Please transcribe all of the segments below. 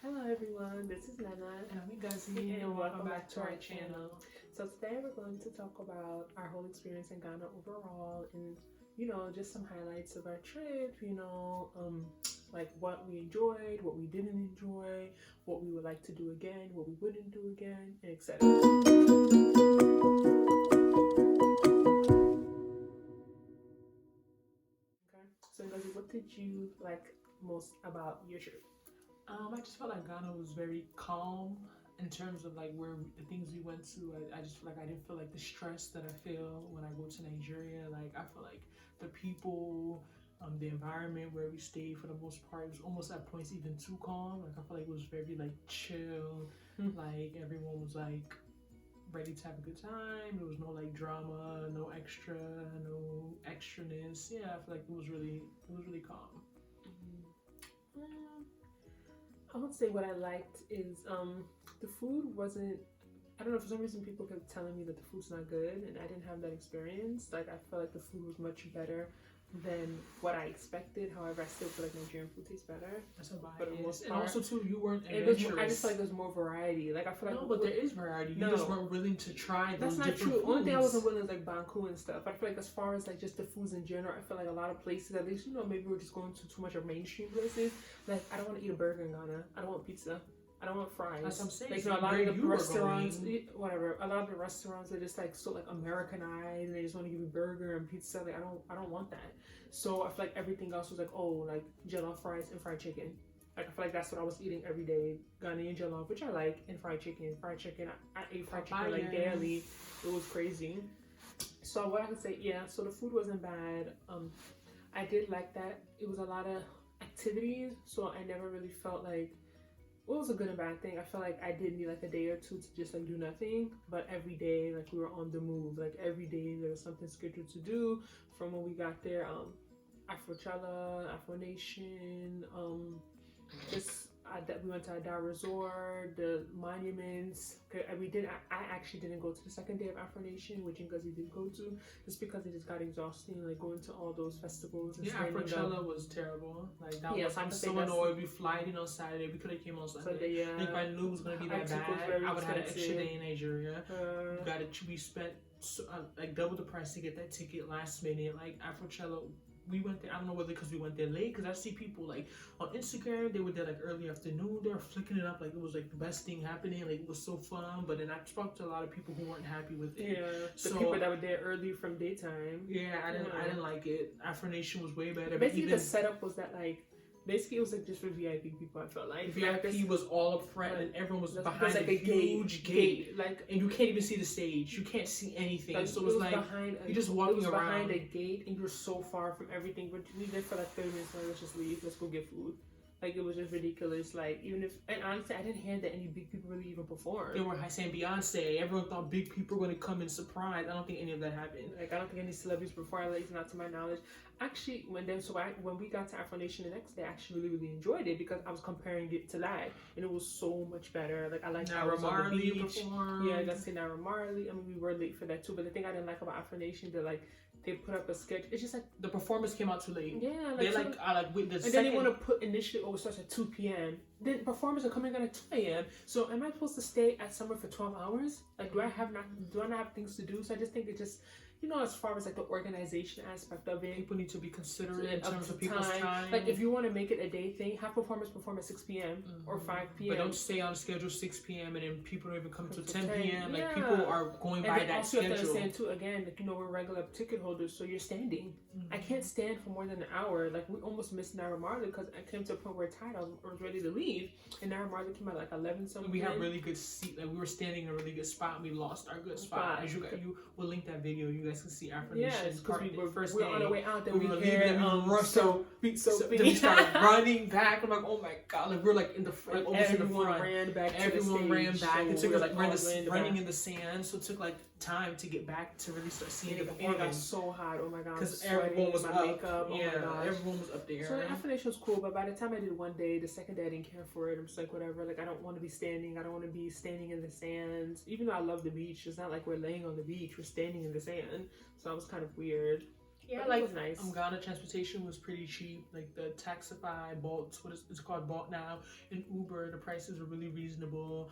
Hello everyone, this is Nana. And I'm Ngozi, and welcome back to our channel. So today we're going to talk about our whole experience in Ghana overall and, just some highlights of our trip, like what we enjoyed, what we didn't enjoy, what we would like to do again, what we wouldn't do again, and etc. Okay, so Ngozi, what did you like most about your trip? I just felt like Ghana was very calm in terms of like the things we went to. I just feel like I didn't feel like the stress that I feel when I go to Nigeria. Like I feel like the people, the environment where we stayed for the most part was almost at points even too calm. Like I feel like it was very like chill. Like everyone was like ready to have a good time. There was no like drama, no extraness. Yeah, I feel like it was really calm. I would say what I liked is the food wasn't, I don't know, for some reason people kept telling me that the food's not good and I didn't have that experience. Like I felt like the food was much better than what I expected. However, I still feel like Nigerian food tastes better. That's a bias. But the most and part, also too, you weren't adventurous. I just feel like there's more variety. Like I feel like but there is variety. You just weren't willing to try those That's not true. foods. Only thing I wasn't willing is like Banku and stuff. I feel like as far as like just the foods in general, I feel like a lot of places, at least maybe we're just going to too much of mainstream places. Like I don't want to eat a burger in Ghana. I don't want pizza. I don't want fries. That's what I'm saying. Like a lot of the restaurants, whatever. A lot of the restaurants are just like so like Americanized, and they just want to give you burger and pizza. Like I don't want that. So I feel like everything else was like like jollof fries and fried chicken. Like I feel like that's what I was eating every day. Ghanaian jollof, which I like, and fried chicken. Fried chicken. I ate fried chicken like daily. It was crazy. So what I could say, yeah. So the food wasn't bad. I did like that. It was a lot of activities, so I never really felt like. It was a good and bad thing. I felt like I did need like a day or two to just like do nothing, but every day like we were on the move. Like every day there was something scheduled to do. From when we got there, Afrochella, Afro Nation, we went to Adar Resort, the monuments. I actually didn't go to the second day of Afro Nation, which Ngozi did go to, just because it just got exhausting, like going to all those festivals. And Afrochella was terrible. Like that was. I'm so annoyed. We flied in on Saturday. We could have came on Sunday. Like if I knew it was gonna be that bad, I would have had an extra day in Nigeria. We spent like double the price to get that ticket last minute. Like Afrochella. We went there, I don't know whether because we went there late, because I see people like on Instagram, they were there like early afternoon, they were flicking it up like it was like the best thing happening, like it was so fun. But then I spoke to a lot of people who weren't happy with it. The people that were there early from daytime. I didn't like it. Afro Nation was way better. Basically the setup was that like, basically, it was like just for VIP people. I felt like VIP was all up front, and everyone was behind like a huge gate. Like, and you can't even see the stage. You can't see anything. Like, so it was like you're just walking around behind a gate, and you're so far from everything. But we did for like 30 minutes. Like, let's just leave. Let's go get food. Like it was just ridiculous. Like and honestly, I didn't hear that any big people really even performed. They were saying Beyonce. Everyone thought big people were going to come and surprise. I don't think any of that happened. Like I don't think any celebrities performed, at least not to my knowledge. Actually, when we got to Afro Nation the next day, I actually really enjoyed it because I was comparing it to that, and it was so much better. Like I liked how it was on the beach. Yeah, I got to see Naira Marley. I mean, we were late for that too, but the thing I didn't like about Afro Nation, they put up a sketch. It's just like the performance came out too late. Yeah, then they want to put initially starts at 2 p.m. Then performers are coming on at 2 a.m. So am I supposed to stay at somewhere for 12 hours? Like do I not have things to do? So I just think it just as far as like the organization aspect of it, people need to be considerate in terms of people's time. Like if you want to make it a day thing, have performers perform at 6 p.m. or 5 p.m. But don't stay on schedule 6 p.m. and then people don't even come to 10 p.m. Like people are going by that schedule. You have to understand too, again, like we're regular ticket holders, so you're standing. I can't stand for more than an hour. Like we almost missed Naira Marley because I came to a point where I was ready to leave, and Naira Marley came at like 11 something. We have really good seat. Like we were standing in a really good spot. And we lost our good spot. As you will link that video. You guys can see Afro Nation. Yes, because we were on our way out. Then we were leaving and we rushed. So we started running back. I'm like, oh my god! Like we're like in the front, like almost in the front. Everyone ran back. It took us like running in the sand. So it took like time to get back to really start seeing the performance. It got so hot. Oh my god! Because everyone was up. Makeup. Oh my gosh. Everyone was up there. So the Afro Nation was cool, but by the time I did one day, the second day I didn't care for it. I'm just like, whatever. Like I don't want to be standing. I don't want to be standing in the sands. Even though I love the beach, it's not like we're laying on the beach. We're standing in the sand. So that was kind of weird. Yeah, but like it was nice. Ghana transportation was pretty cheap. Like the Taxify, Bolt, it's called Bolt now, and Uber, the prices were really reasonable.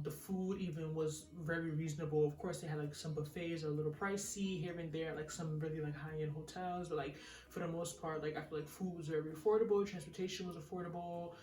The food even was very reasonable. Of course, they had like some buffets are a little pricey here and there, like some really like high-end hotels, but like for the most part, like I feel like food was very affordable, transportation was affordable.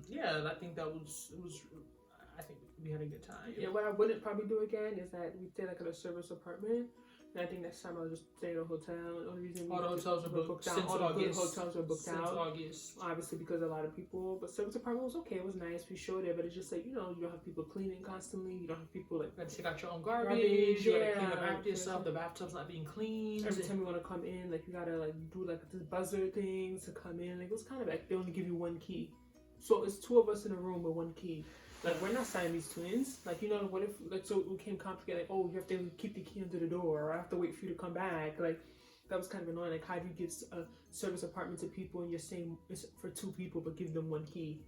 Yeah, I think I think we had a good time. Yeah, what I wouldn't probably do again is that we stayed like in a service apartment. And I think next time I'll just stay in a hotel. The only reason all the hotels were booked out. All the good hotels were booked since out. August. Obviously because a lot of people. But service apartment was okay. It was nice. We showed it, but it's just like, you know, you don't have people cleaning constantly. You don't have people like. You gotta take out your own garbage. You gotta clean up after yourself. The bathtub's not being cleaned. Every time you want to come in, like you gotta like do like this buzzer thing to come in. Like it was kind of like they only give you one key. So it's two of us in a room with one key. Like we're not Siamese twins. Like, you know, what if like so it became complicated, like, oh, you have to keep the key under the door, or I have to wait for you to come back. Like that was kind of annoying. Like how do you give a service apartment to people and you're saying it's for two people but give them one key?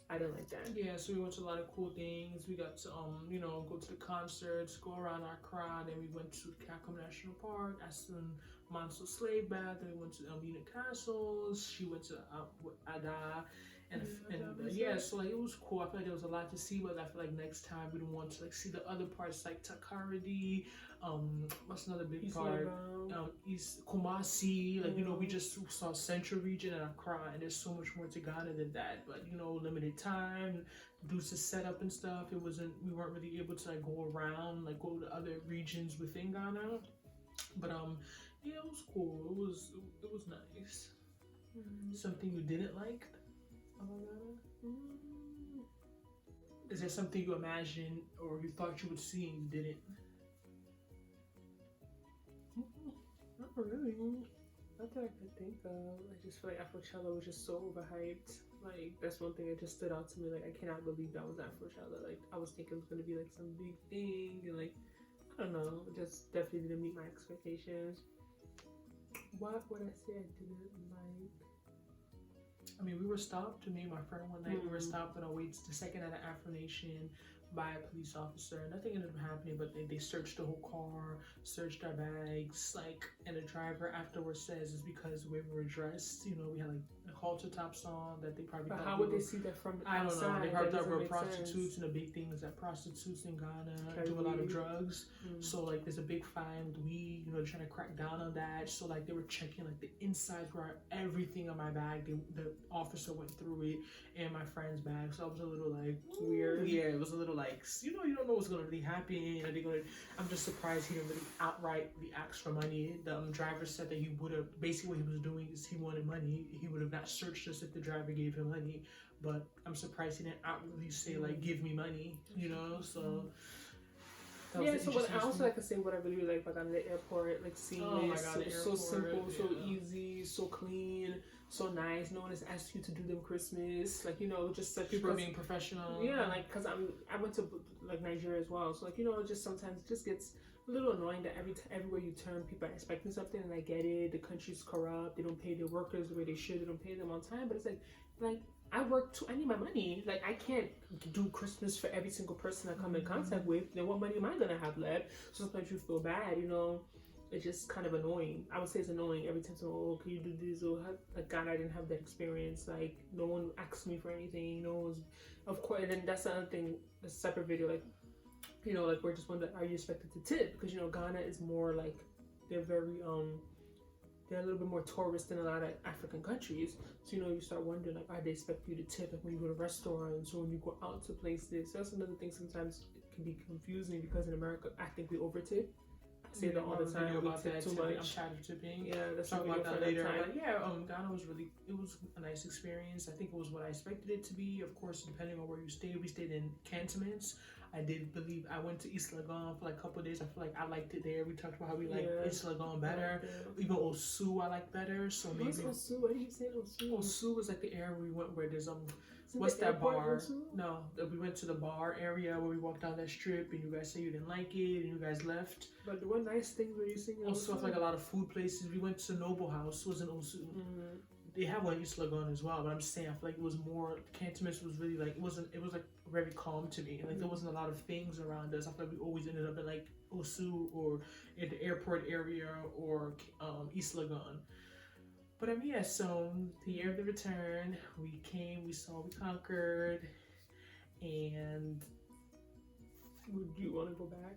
I didn't like that. Yeah, so we went to a lot of cool things. We got to you know, go to the concerts, go around Accra, then we went to Kakum National Park, Aston Manso Slave Bath, then we went to Elmina Castles, she went to Ada. And yeah, so like it was cool. I feel like there was a lot to see, but I feel like next time we don't want to like see the other parts like Takoradi, what's another big East part? East Kumasi, like you know, we just saw Central Region and Accra, and there's so much more to Ghana than that. But you know, limited time, due to setup and stuff, we weren't really able to like go around, like go to other regions within Ghana. But yeah, it was cool. It was nice. Something you didn't like? Is there something you imagined or you thought you would see and you didn't? Not really. Not that I could think of. I just feel like Afrochella was just so overhyped. Like that's one thing that just stood out to me. Like I cannot believe that was Afrochella. Like I was thinking it was gonna be like some big thing and like I don't know. It just definitely didn't meet my expectations. What would I say I didn't like? I mean, we were stopped, me and my friend one night, we were stopped on our way to the second at an Afro Nation by a police officer. Nothing ended up happening, but they searched the whole car, searched our bags, like, and the driver afterwards says it's because the way we were dressed, you know, we had like halter tops on that they probably But how would they see that from the I don't outside? know. They probably thought we were prostitutes, and the big thing is that prostitutes in Ghana do a lot of drugs. So like there's a big fine with weed, you know, trying to crack down on that. So like they were checking like the insides where everything on my bag. The officer went through it and my friend's bag. So I was a little like weird. Yeah, it was a little like, you know, you don't know what's gonna really happen. Are they gonna? I'm just surprised he didn't really outrightly ask for money. The driver said that he would have. Basically, what he was doing is he wanted money. He would have not searched us if the driver gave him money. But I'm surprised he didn't outwardly say like, "Give me money," you know. So yeah. So what I also like to say what I really like about the airport, like seeing it, so simple, so easy, so clean. So nice. No one has asked you to do them Christmas. Like, you know, just like people being professional. Yeah, like because I went to like Nigeria as well. So like, you know, just sometimes it just gets a little annoying that everywhere you turn, people are expecting something, and I get it. The country's corrupt. They don't pay their workers the way they should. They don't pay them on time. But it's like I work too. I need my money. Like I can't do Christmas for every single person I come in contact with. Then what money am I gonna have left? So sometimes you feel bad, you know. It's just kind of annoying. I would say it's annoying every time someone, oh, can you do this? Or like, God, I didn't have that experience. Like, no one asked me for anything. No one's, of course. And then that's the other thing. A separate video, like, you know, like we're just wondering, are you expected to tip? Because you know, Ghana is more like they're very they're a little bit more tourist than a lot of African countries. So you know, you start wondering like, are they expect you to tip like when you go to restaurants or when you go out to places? So that's another thing. Sometimes it can be confusing because in America, I think we over tip. I say that all the time. About that too much. I'm tired of tipping. Yeah, let's talk about that later. But yeah, Ghana was it was a nice experience. I think it was what I expected it to be. Of course, depending on where you stayed, we stayed in cantonments. I went to East Legon for like a couple of days. I feel like I liked it there. We talked about how we like East Legon better. Even Osu I like better. So maybe Osu? What do you say Osu? Osu was like the area we went where there's what's that bar? No, we went to the bar area where we walked down that strip, and you guys said you didn't like it, and you guys left. But what nice things were you seeing? Also, like a lot of food places. We went to Noble House. Was in Osu. they have one in East Legon as well, but I'm just saying I feel like it was more, Cantonment was really like, it was like very calm to me. Like there wasn't a lot of things around us. I feel like we always ended up in like Osu or in the airport area or East Legon. But yeah, so the year of the return, we came, we saw, we conquered, and would you want to go back?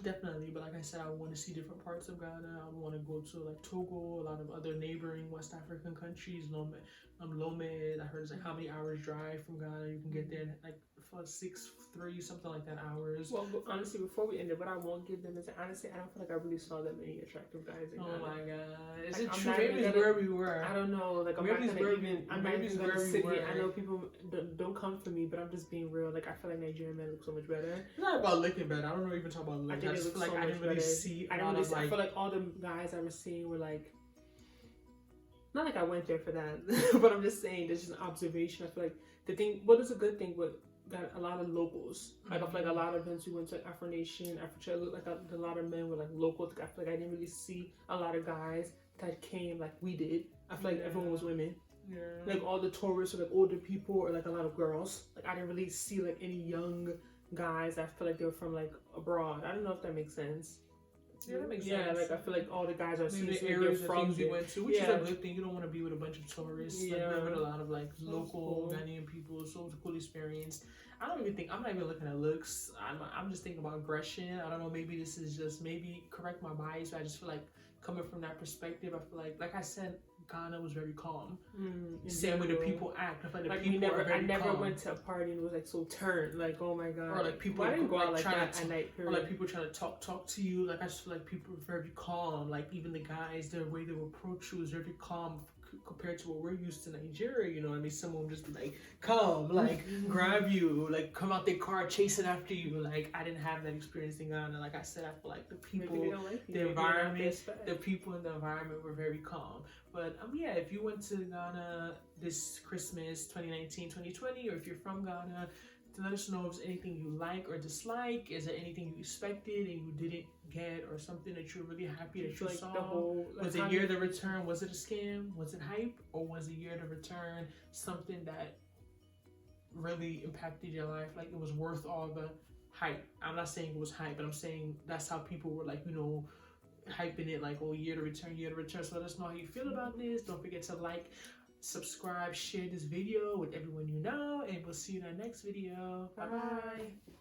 Definitely, but like I said, I want to see different parts of Ghana. I want to go to like Togo, a lot of other neighboring West African countries. Lome, I heard it's like how many hours drive from Ghana you can get there, like for 3 something like that hours. Well, honestly, before we end it, what I won't give them is honestly, I don't feel like I really saw that many attractive guys in Ghana. Oh my god, is like, it true? Maybe it's where we were. I don't know. Like I'm maybe not gonna even. I'm not even gonna sit here. I know people don't come for me, but I'm just being real. Like I feel like Nigerian men look so much better. It's not about looking better. I don't know even talk about looking. I just feel like I didn't really see. I feel like all the guys I was seeing were like. Not like I went there for that, but I'm just saying there's just an observation. I feel like the thing, what is a good thing, but got a lot of locals. Like I feel like a lot of events we went to, like Afro Nation, Afro, looked like a lot of men were like local. I feel like I didn't really see a lot of guys that came like we did. I feel like everyone was women. Yeah. Like all the tourists were like older people or like a lot of girls. Like I didn't really see like any young guys. I feel like they were from like abroad. I don't know if that makes sense. Yeah, that makes sense. Yeah, like I feel like all the guys are maybe the areas and things we went to, which is a good thing. You don't want to be with a bunch of tourists. Yeah, like, with a lot of like local Ghanaian people. So it was a cool experience. I'm not even looking at looks. I'm just thinking about aggression. I don't know. Maybe this is just correct my bias. But I just feel like coming from that perspective, I feel like I said, Ghana was very calm. Same way the people act. I feel like the people are very calm. I never went to a party and it was like so turned. Like, oh my god. Or like people didn't go out like that at night. Or like people trying to talk to you. Like I just feel like people are very calm. Like even the guys, their way they approach you is very calm compared to what we're used to in Nigeria. You know what I mean? Someone just be like, come, like grab you, like come out their car chasing after you. Like I didn't have that experience in Ghana. Like I said, I feel like the people, the environment, the people in the environment were very calm. But yeah, if you went to Ghana this Christmas 2019, 2020, or if you're from Ghana, to let us know if there's anything you like or dislike. Is there anything you expected and you didn't get, or something that you're really happy that you like saw? Was it Year of the Return? Was it a scam? Was it hype? Or was it Year of the Return something that really impacted your life? Like it was worth all the hype. I'm not saying it was hype, but I'm saying that's how people were like, you know, hyping it like, oh, Year to Return, Year to Return. So let us know how you feel about this. Don't forget to like, subscribe, share this video with everyone you know, and we'll see you in our next video. Bye bye.